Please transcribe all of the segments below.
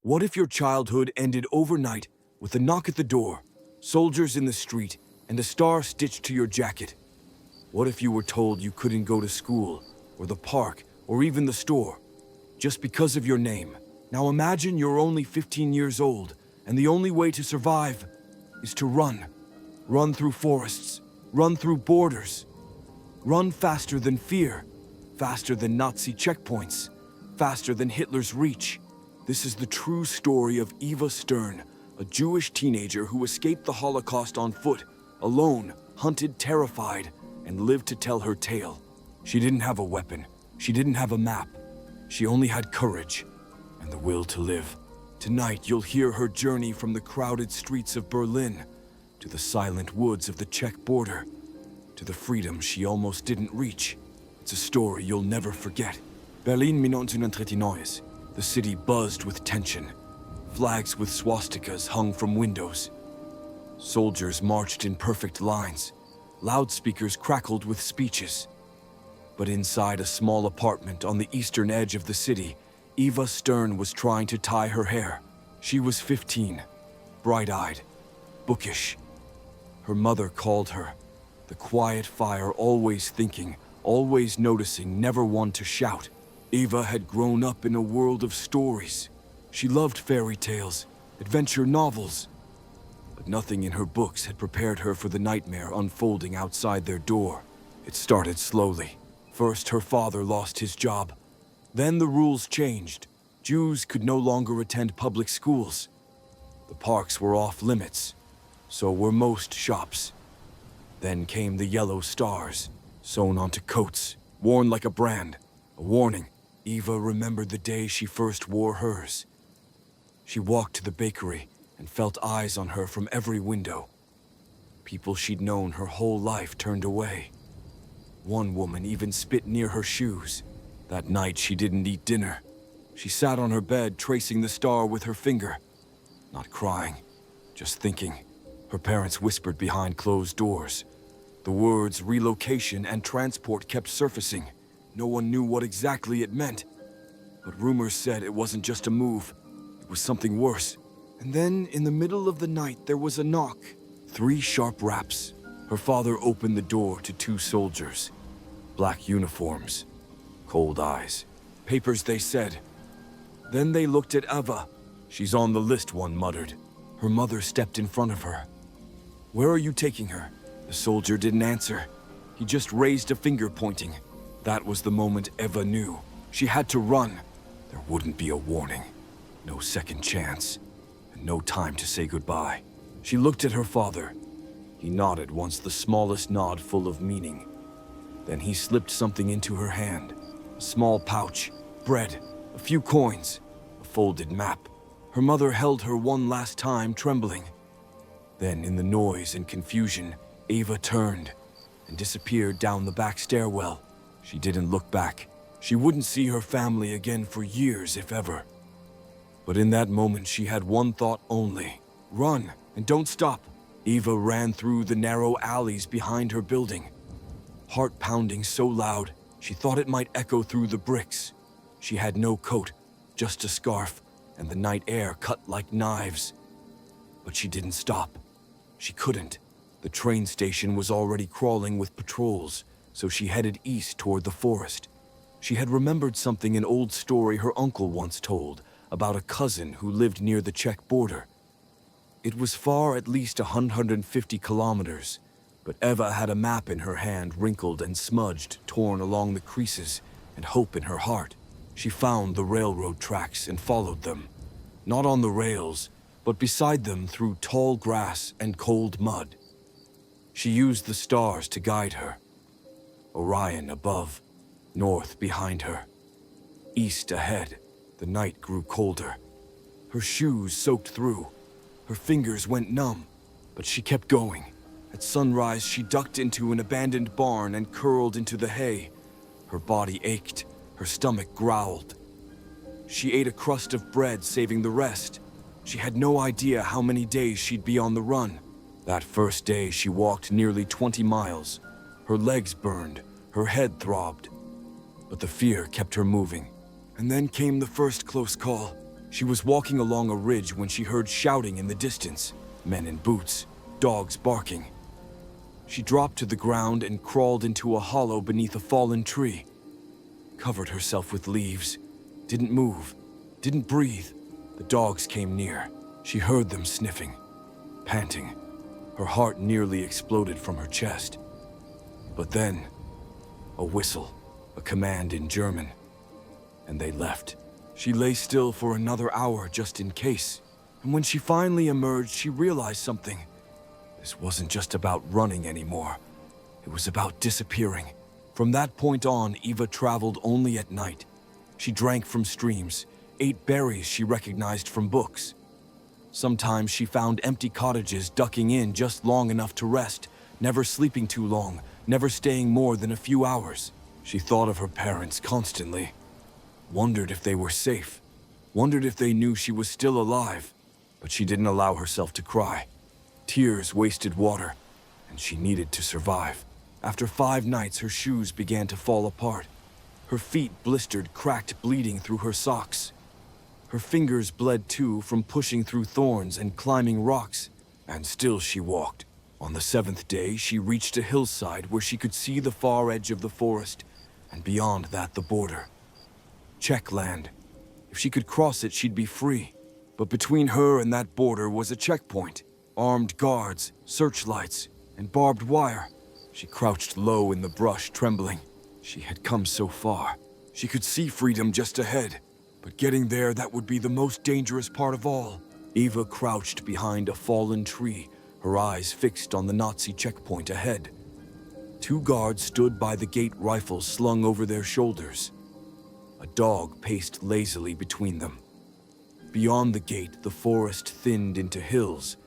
What if your childhood ended overnight with a knock at the door, soldiers in the street, and a star stitched to your jacket? What if you were told you couldn't go to school, or the park, or even the store, just because of your name? Now imagine you're only 15 years old, and the only way to survive is to run. Run through forests, run through borders, run faster than fear, faster than Nazi checkpoints, faster than Hitler's reach. This is the true story of Eva Stern, a Jewish teenager who escaped the Holocaust on foot, alone, hunted, terrified, and lived to tell her tale. She didn't have a weapon. She didn't have a map. She only had courage and the will to live. Tonight, you'll hear her journey from the crowded streets of Berlin to the silent woods of the Czech border, to the freedom she almost didn't reach. It's a story you'll never forget. Berlin 1939. The city buzzed with tension. Flags with swastikas hung from windows. Soldiers marched in perfect lines. Loudspeakers crackled with speeches. But inside a small apartment on the eastern edge of the city, Eva Stern was trying to tie her hair. She was 15, bright-eyed, bookish. Her mother called her the quiet fire, always thinking, always noticing, never one to shout. Eva had grown up in a world of stories. She loved fairy tales, adventure novels. But nothing in her books had prepared her for the nightmare unfolding outside their door. It started slowly. First, her father lost his job. Then the rules changed. Jews could no longer attend public schools. The parks were off limits. So were most shops. Then came the yellow stars, sewn onto coats, worn like a brand, a warning. Eva remembered the day she first wore hers. She walked to the bakery and felt eyes on her from every window. People she'd known her whole life turned away. One woman even spit near her shoes. That night she didn't eat dinner. She sat on her bed tracing the star with her finger. Not crying, just thinking. Her parents whispered behind closed doors. The words relocation and transport kept surfacing. No one knew what exactly it meant. But rumors said it wasn't just a move. It was something worse. And then, in the middle of the night, there was a knock. 3 sharp raps. Her father opened the door to 2 soldiers. Black uniforms. Cold eyes. Papers, they said. Then they looked at Eva. She's on the list, one muttered. Her mother stepped in front of her. Where are you taking her? The soldier didn't answer. He just raised a finger pointing. That was the moment Eva knew. She had to run. There wouldn't be a warning. No second chance. And no time to say goodbye. She looked at her father. He nodded once, the smallest nod full of meaning. Then he slipped something into her hand. A small pouch, bread, a few coins, a folded map. Her mother held her one last time, trembling. Then, in the noise and confusion, Eva turned and disappeared down the back stairwell. She didn't look back. She wouldn't see her family again for years, if ever. But in that moment, she had one thought only. Run, and don't stop. Eva ran through the narrow alleys behind her building. Heart pounding so loud, she thought it might echo through the bricks. She had no coat, just a scarf, and the night air cut like knives. But she didn't stop. She couldn't. The train station was already crawling with patrols, so she headed east toward the forest. She had remembered something, an old story her uncle once told, about a cousin who lived near the Czech border. It was far, at least 150 kilometers, but Eva had a map in her hand, wrinkled and smudged, torn along the creases, and hope in her heart. She found the railroad tracks and followed them. Not on the rails, but beside them through tall grass and cold mud. She used the stars to guide her. Orion above, north behind her. East ahead, the night grew colder. Her shoes soaked through. Her fingers went numb, but she kept going. At sunrise, she ducked into an abandoned barn and curled into the hay. Her body ached, her stomach growled. She ate a crust of bread, saving the rest. She had no idea how many days she'd be on the run. That first day, she walked nearly 20 miles. Her legs burned, her head throbbed. But the fear kept her moving. And then came the first close call. She was walking along a ridge when she heard shouting in the distance, men in boots, dogs barking. She dropped to the ground and crawled into a hollow beneath a fallen tree. Covered herself with leaves, didn't move, didn't breathe. The dogs came near. She heard them sniffing, panting. Her heart nearly exploded from her chest. But then, a whistle, a command in German, and they left. She lay still for another hour just in case, and when she finally emerged, she realized something. This wasn't just about running anymore. It was about disappearing. From that point on, Eva traveled only at night. She drank from streams, ate berries she recognized from books. Sometimes she found empty cottages ducking in just long enough to rest, never sleeping too long, never staying more than a few hours. She thought of her parents constantly, wondered if they were safe, wondered if they knew she was still alive, but she didn't allow herself to cry. Tears wasted water, and she needed to survive. After 5 nights, her shoes began to fall apart. Her feet blistered, cracked, bleeding through her socks. Her fingers bled too from pushing through thorns and climbing rocks, and still she walked. On the 7th day, she reached a hillside where she could see the far edge of the forest, and beyond that, the border. Czech land. If she could cross it, she'd be free. But between her and that border was a checkpoint. Armed guards, searchlights, and barbed wire. She crouched low in the brush, trembling. She had come so far. She could see freedom just ahead. But getting there, that would be the most dangerous part of all. Eva crouched behind a fallen tree, her eyes fixed on the Nazi checkpoint ahead. 2 guards stood by the gate, rifles slung over their shoulders. A dog paced lazily between them. Beyond the gate, the forest thinned into hills,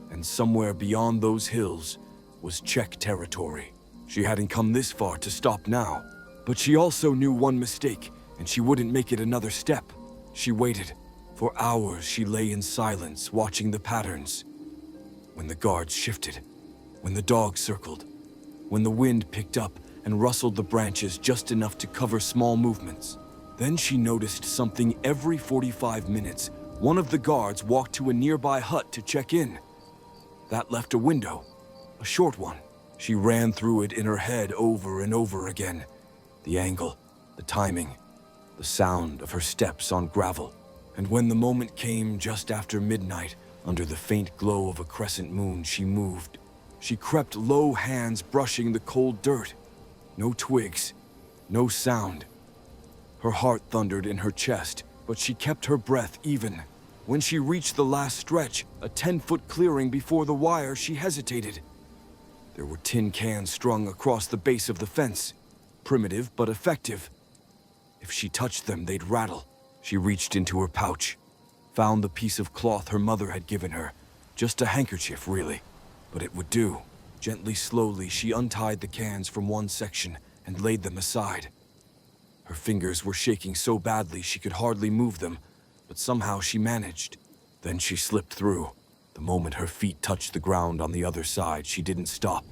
and somewhere beyond those hills was Czech territory. She hadn't come this far to stop now, but she also knew one mistake, and she wouldn't make it another step. She waited. For hours she lay in silence, watching the patterns. When the guards shifted, when the dog circled, when the wind picked up and rustled the branches just enough to cover small movements. Then she noticed something. Every 45 minutes, one of the guards walked to a nearby hut to check in. That left a window, a short one. She ran through it in her head over and over again. The angle, the timing, the sound of her steps on gravel. And when the moment came just after midnight, under the faint glow of a crescent moon, she moved. She crept low, hands brushing the cold dirt. No twigs, no sound. Her heart thundered in her chest, but she kept her breath even. When she reached the last stretch, a 10-foot clearing before the wire, she hesitated. There were tin cans strung across the base of the fence. Primitive but effective. If she touched them, they'd rattle. She reached into her pouch, found the piece of cloth her mother had given her. Just a handkerchief, really. But it would do. Gently, slowly, she untied the cans from one section and laid them aside. Her fingers were shaking so badly she could hardly move them, but somehow she managed. Then she slipped through. The moment her feet touched the ground on the other side, she didn't stop.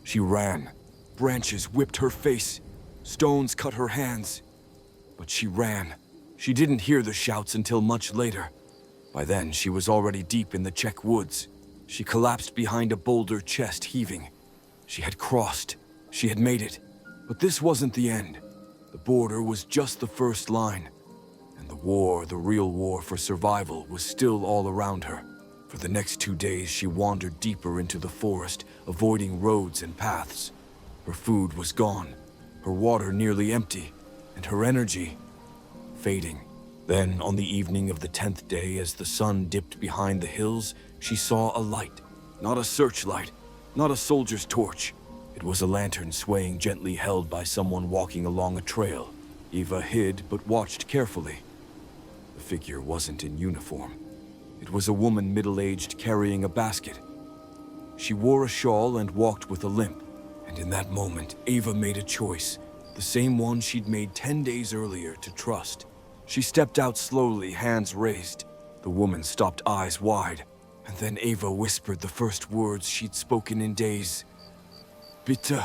She ran. Branches whipped her face. Stones cut her hands. But she ran. She didn't hear the shouts until much later. By then, she was already deep in the Czech woods. She collapsed behind a boulder, chest heaving. She had crossed. She had made it. But this wasn't the end. The border was just the first line. And the war, the real war for survival, was still all around her. For the next 2 days, she wandered deeper into the forest, avoiding roads and paths. Her food was gone, her water nearly empty, and her energy fading. Then, on the evening of the 10th day, as the sun dipped behind the hills, she saw a light. Not a searchlight, not a soldier's torch. It was a lantern swaying gently, held by someone walking along a trail. Eva hid, but watched carefully. The figure wasn't in uniform. It was a woman, middle-aged, carrying a basket. She wore a shawl and walked with a limp. And in that moment, Eva made a choice, the same one she'd made 10 days earlier, to trust. She stepped out slowly, hands raised. The woman stopped, eyes wide. And then Eva whispered the first words she'd spoken in days. Bitte,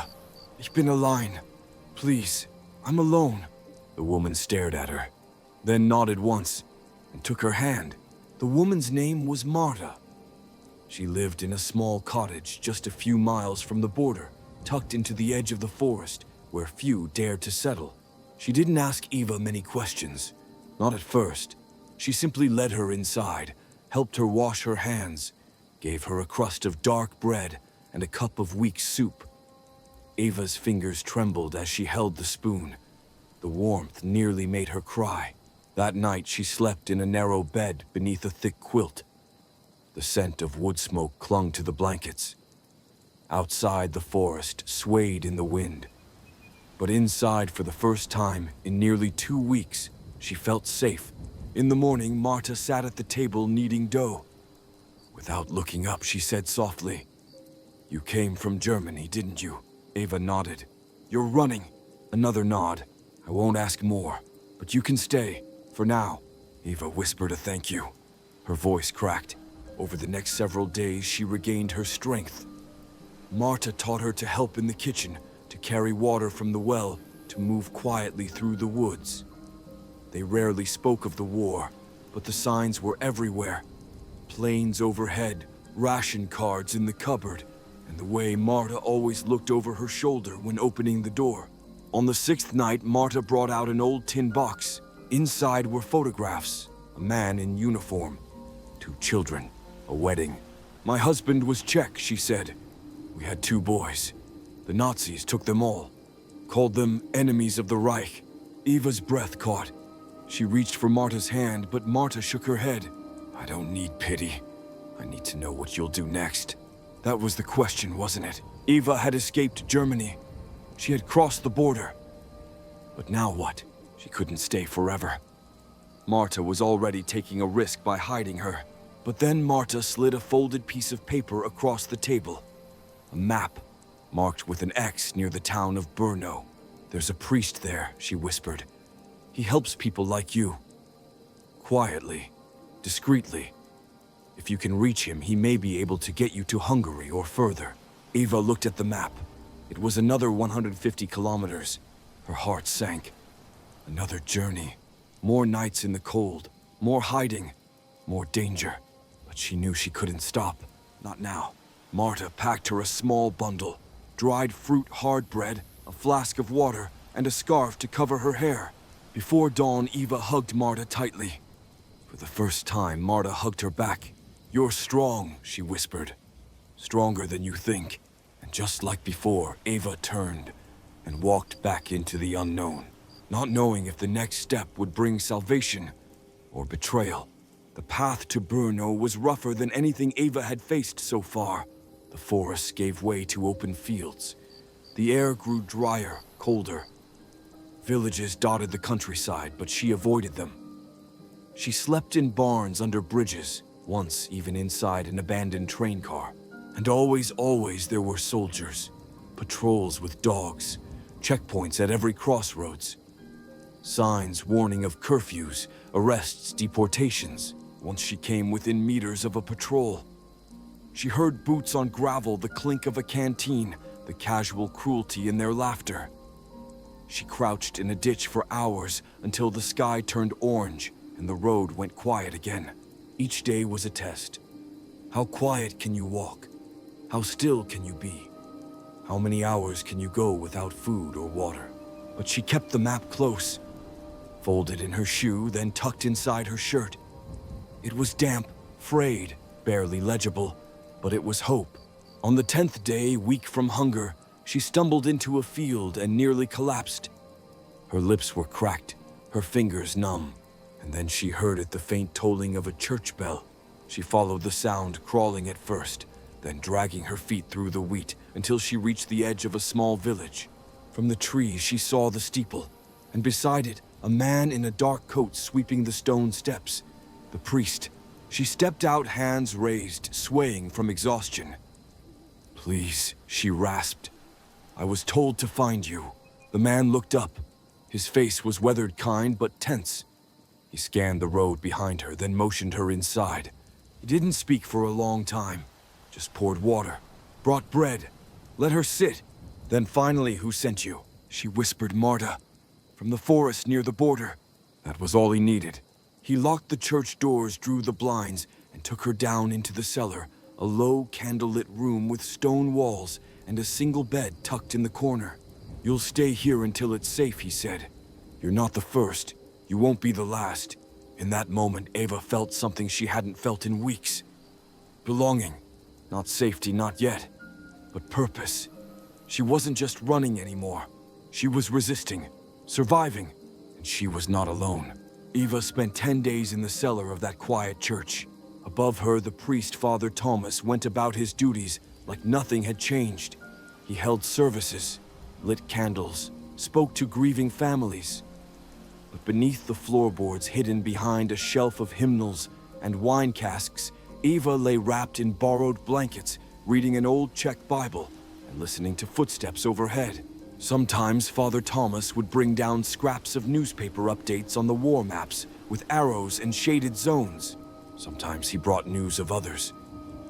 ich bin allein. Please, I'm alone. The woman stared at her, then nodded once. and took her hand. The woman's name was Marta. She lived in a small cottage just a few miles from the border, tucked into the edge of the forest where few dared to settle. She didn't ask Eva many questions, not at first. She simply led her inside, helped her wash her hands, gave her a crust of dark bread and a cup of weak soup. Eva's fingers trembled as she held the spoon. The warmth nearly made her cry. That night she slept in a narrow bed beneath a thick quilt. The scent of wood smoke clung to the blankets. Outside, the forest swayed in the wind. But inside, for the first time in nearly 2 weeks, she felt safe. In the morning, Marta sat at the table kneading dough. Without looking up, she said softly, "You came from Germany, didn't you?" Eva nodded. "You're running." Another nod. "I won't ask more, but you can stay, for now." Eva whispered a thank you. Her voice cracked. Over the next several days, she regained her strength. Marta taught her to help in the kitchen, to carry water from the well, to move quietly through the woods. They rarely spoke of the war, but the signs were everywhere. Planes overhead, ration cards in the cupboard, and the way Marta always looked over her shoulder when opening the door. On the 6th night, Marta brought out an old tin box. Inside were photographs, a man in uniform, 2 children, a wedding. "My husband was Czech," she said. "We had 2 boys. The Nazis took them all, called them enemies of the Reich." Eva's breath caught. She reached for Marta's hand, but Marta shook her head. "I don't need pity. I need to know what you'll do next." That was the question, wasn't it? Eva had escaped Germany. She had crossed the border. But now what? She couldn't stay forever. Marta was already taking a risk by hiding her. But then Marta slid a folded piece of paper across the table. A map, marked with an X near the town of Brno. "There's a priest there," she whispered. "He helps people like you. Quietly, discreetly. If you can reach him, he may be able to get you to Hungary or further." Eva looked at the map. It was another 150 kilometers. Her heart sank. Another journey. More nights in the cold. More hiding. More danger. But she knew she couldn't stop. Not now. Marta packed her a small bundle. Dried fruit, hard bread, a flask of water, and a scarf to cover her hair. Before dawn, Eva hugged Marta tightly. For the first time, Marta hugged her back. "You're strong," she whispered. "Stronger than you think." And just like before, Eva turned and walked back into the unknown, not knowing if the next step would bring salvation or betrayal. The path to Brno was rougher than anything Eva had faced so far. The forests gave way to open fields. The air grew drier, colder. Villages dotted the countryside, but she avoided them. She slept in barns under bridges, once even inside an abandoned train car. And always there were soldiers, patrols with dogs, checkpoints at every crossroads. Signs warning of curfews, arrests, deportations. Once she came within meters of a patrol. She heard boots on gravel, the clink of a canteen, the casual cruelty in their laughter. She crouched in a ditch for hours until the sky turned orange and the road went quiet again. Each day was a test. How quiet can you walk? How still can you be? How many hours can you go without food or water? But she kept the map close, folded in her shoe, then tucked inside her shirt. It was damp, frayed, barely legible, but it was hope. On the 10th day, weak from hunger, she stumbled into a field and nearly collapsed. Her lips were cracked, her fingers numb, and then she heard the faint tolling of a church bell. She followed the sound, crawling at first, then dragging her feet through the wheat until she reached the edge of a small village. From the trees, she saw the steeple, and beside it, a man in a dark coat sweeping the stone steps. The priest. She stepped out, hands raised, swaying from exhaustion. "Please," she rasped. "I was told to find you." The man looked up. His face was weathered, kind but tense. He scanned the road behind her, then motioned her inside. He didn't speak for a long time, just poured water, brought bread, let her sit. Then finally, "Who sent you?" She whispered, "Marta, from the forest near the border." That was all he needed. He locked the church doors, drew the blinds, and took her down into the cellar, a low, candlelit room with stone walls and a single bed tucked in the corner. "You'll stay here until it's safe," he said. "You're not the first. You won't be the last." In that moment, Ava felt something she hadn't felt in weeks. Belonging. Not safety, not yet, but purpose. She wasn't just running anymore. She was resisting, surviving, and she was not alone. Eva spent 10 days in the cellar of that quiet church. Above her, the priest, Father Thomas, went about his duties like nothing had changed. He held services, lit candles, spoke to grieving families. But beneath the floorboards, hidden behind a shelf of hymnals and wine casks, Eva lay wrapped in borrowed blankets, reading an old Czech Bible and listening to footsteps overhead. Sometimes Father Thomas would bring down scraps of newspaper updates on the war maps with arrows and shaded zones. Sometimes he brought news of others,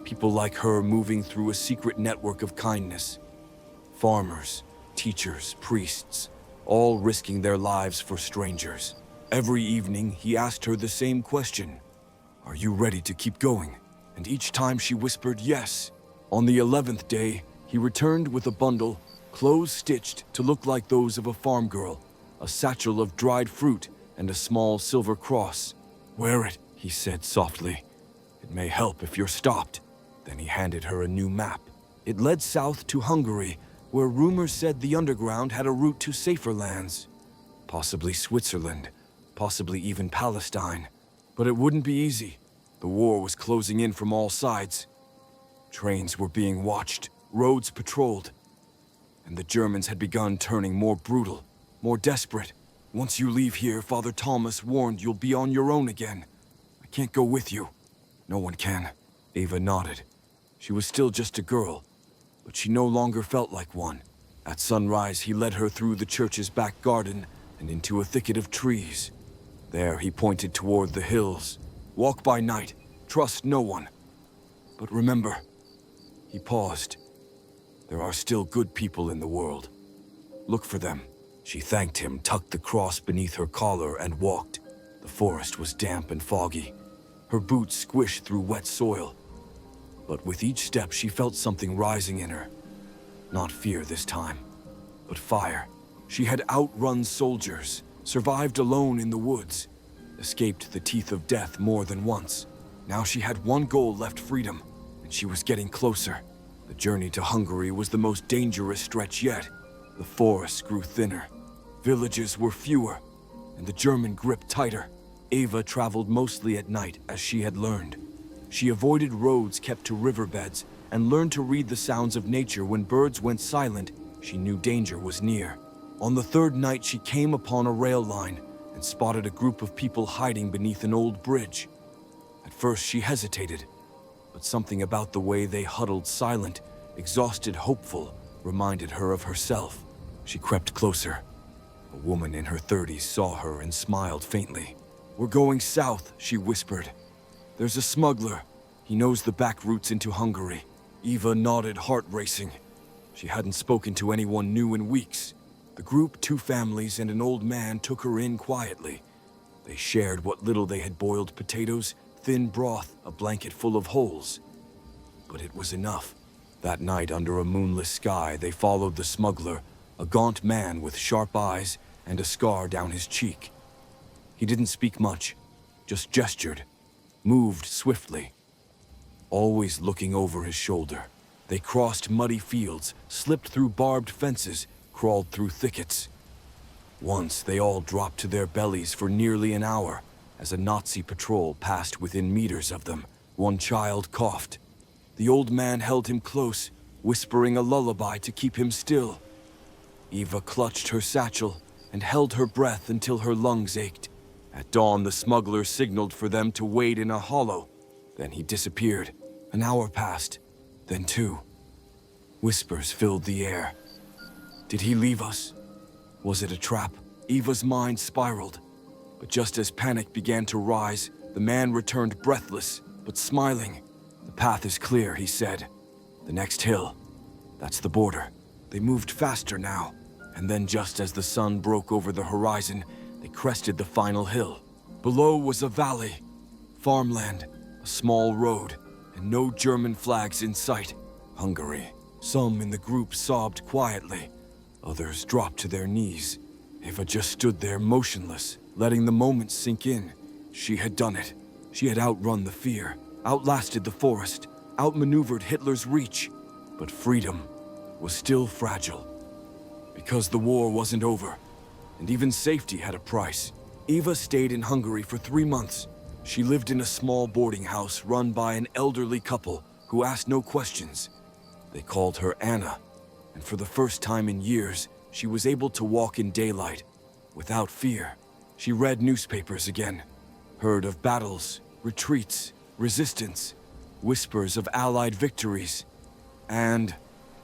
people like her moving through a secret network of kindness. Farmers, teachers, priests, all risking their lives for strangers. Every evening, he asked her the same question: "Are you ready to keep going?" And each time she whispered yes. On the 11th day, he returned with a bundle, clothes stitched to look like those of a farm girl, a satchel of dried fruit, and a small silver cross. "Wear it," he said softly. "It may help if you're stopped." Then he handed her a new map. It led south to Hungary, where rumors said the underground had a route to safer lands. Possibly Switzerland, possibly even Palestine. But it wouldn't be easy. The war was closing in from all sides. Trains were being watched, roads patrolled. And the Germans had begun turning more brutal, more desperate. "Once you leave here," Father Thomas warned, "you'll be on your own again. I can't go with you." "No one can." Ava nodded. She was still just a girl, but she no longer felt like one. At sunrise, he led her through the church's back garden and into a thicket of trees. There he pointed toward the hills. "Walk by night. Trust no one. But remember," he paused, "there are still good people in the world. Look for them." She thanked him, tucked the cross beneath her collar, and walked. The forest was damp and foggy. Her boots squished through wet soil. But with each step, she felt something rising in her. Not fear this time, but fire. She had outrun soldiers, survived alone in the woods, escaped the teeth of death more than once. Now she had one goal left: freedom, and she was getting closer. The journey to Hungary was the most dangerous stretch yet. The forests grew thinner, villages were fewer, and the German grip tighter. Ava traveled mostly at night, as she had learned. She avoided roads kept to riverbeds and learned to read the sounds of nature. When birds went silent, she knew danger was near. On the third night, she came upon a rail line and spotted a group of people hiding beneath an old bridge. At first, she hesitated, but something about the way they huddled, silent, exhausted, hopeful, reminded her of herself. She crept closer. A woman in her 30s saw her and smiled faintly. "We're going south," she whispered. "There's a smuggler. He knows the back routes into Hungary." Eva nodded, heart racing. She hadn't spoken to anyone new in weeks. The group, 2 families, and an old man took her in quietly. They shared what little they had: boiled potatoes, thin broth, a blanket full of holes. But it was enough. That night, under a moonless sky, they followed the smuggler, a gaunt man with sharp eyes and a scar down his cheek. He didn't speak much, just gestured, moved swiftly, always looking over his shoulder. They crossed muddy fields, slipped through barbed fences, crawled through thickets. Once they all dropped to their bellies for nearly an hour as a Nazi patrol passed within meters of them. One child coughed. The old man held him close, whispering a lullaby to keep him still. Eva clutched her satchel and held her breath until her lungs ached. At dawn, the smuggler signaled for them to wait in a hollow. Then he disappeared. An hour passed, then 2. Whispers filled the air. Did he leave us? Was it a trap? Eva's mind spiraled. But just as panic began to rise, the man returned, breathless but smiling. "The path is clear," he said. "The next hill. That's the border." They moved faster now, and then just as the sun broke over the horizon, they crested the final hill. Below was a valley, farmland, a small road, and no German flags in sight. Hungary. Some in the group sobbed quietly. Others dropped to their knees. Eva just stood there motionless, letting the moment sink in. She had done it. She had outrun the fear, outlasted the forest, outmaneuvered Hitler's reach. But freedom was still fragile. Because the war wasn't over, and even safety had a price. Eva stayed in Hungary for 3 months. She lived in a small boarding house run by an elderly couple who asked no questions. They called her Anna, and for the first time in years, she was able to walk in daylight without fear. She read newspapers again, heard of battles, retreats, resistance, whispers of Allied victories, and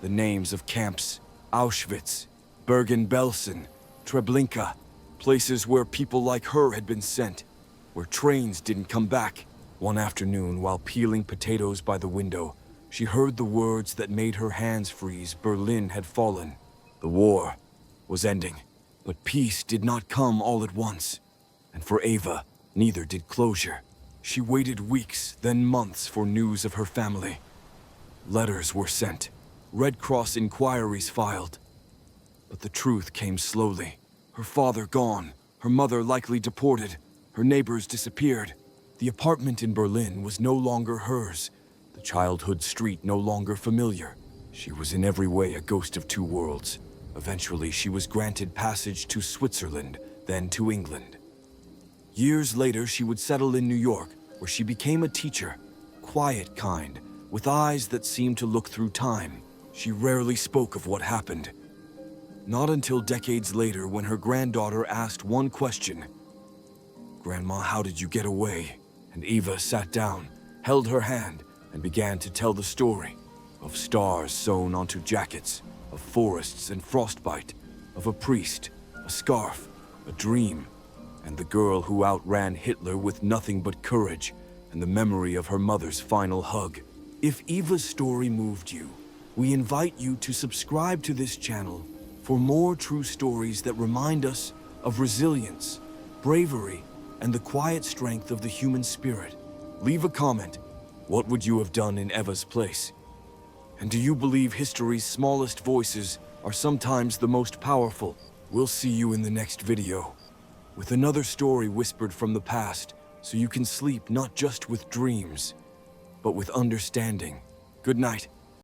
the names of camps: Auschwitz, Bergen-Belsen, Treblinka, places where people like her had been sent, where trains didn't come back. One afternoon, while peeling potatoes by the window, she heard the words that made her hands freeze. Berlin had fallen. The war was ending. But peace did not come all at once. And for Eva, neither did closure. She waited weeks, then months for news of her family. Letters were sent. Red Cross inquiries filed. But the truth came slowly. Her father gone, her mother likely deported, her neighbors disappeared. The apartment in Berlin was no longer hers. The childhood street no longer familiar. She was in every way a ghost of two worlds. Eventually, she was granted passage to Switzerland, then to England. Years later, she would settle in New York, where she became a teacher, quiet kind, with eyes that seemed to look through time. She rarely spoke of what happened. Not until decades later, when her granddaughter asked one question: "Grandma, how did you get away?" And Eva sat down, held her hand, and began to tell the story of stars sewn onto jackets, of forests and frostbite, of a priest, a scarf, a dream, and the girl who outran Hitler with nothing but courage and the memory of her mother's final hug. If Eva's story moved you, we invite you to subscribe to this channel for more true stories that remind us of resilience, bravery, and the quiet strength of the human spirit. Leave a comment. What would you have done in Eva's place? And do you believe history's smallest voices are sometimes the most powerful? We'll see you in the next video, with another story whispered from the past, so you can sleep not just with dreams, but with understanding. Good night.